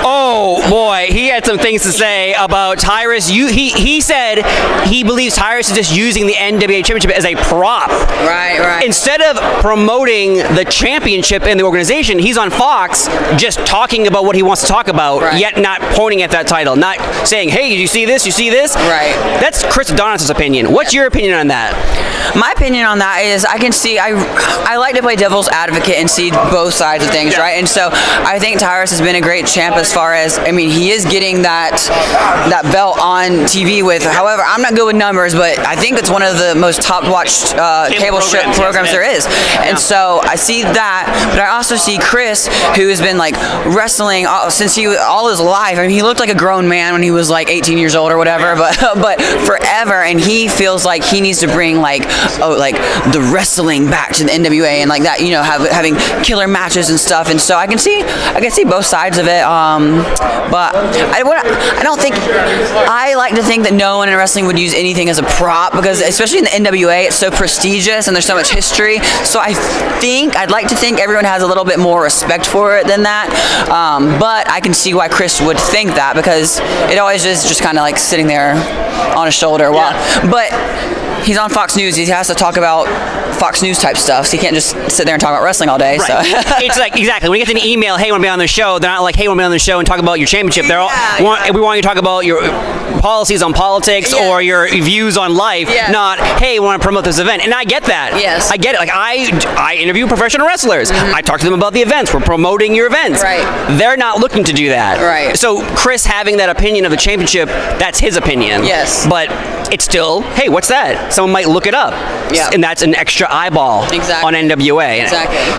Oh boy, he had some things to say about Tyrus. He said he believes Tyrus is just using the NWA championship as a prop. Right. Instead of promoting the championship in the organization, he's on Fox just talking about what he wants to talk about, yet not pointing at that title, not saying, "Hey, you see this? You see this?" Right. That's Chris Adonis' opinion. What's your opinion on that? My opinion on that is I can see I like to play devil's advocate and see both sides of things, right? And so I think Tyrus has been a great champ as far as, I mean, he is getting that belt on TV with, however, I'm not good with numbers, but I think it's one of the most top watched cable programs there is. And so I see that, but I also see Chris, who has been like wrestling since all his life. I mean, he looked like a grown man when he was like 18 years old or whatever, but forever, and he feels like he needs to bring like the wrestling back to the NWA and like that, you know, having killer matches and stuff. And so I can see both sides of it. But I don't think, I like to think that no one in wrestling would use anything as a prop, because especially in the NWA, it's so prestigious and there's so much history. So I'd like to think everyone has a little bit more respect for it than that. But I can see why Chris would think that, because it always is just kind of like sitting there on his shoulder. But he's on Fox News. He has to talk about Fox News type stuff, so he can't just sit there and talk about wrestling all day. Right. So it's like, exactly, when you get an email, "Hey, want to be on the show?" They're not like, "Hey, want to be on the show and talk about your championship." They're all, we want you to talk about your policies on politics or your views on life, not, "Hey, want to promote this event." And I get that. Yes. I get it. Like, I interview professional wrestlers. I talk to them about the events. We're promoting your events. Right. They're not looking to do that. Right. So Chris having that opinion of the championship, that's his opinion. Yes. But it's still, hey, what's that? Someone might look it up. Yeah. And that's an extra eyeball on NWA. Exactly.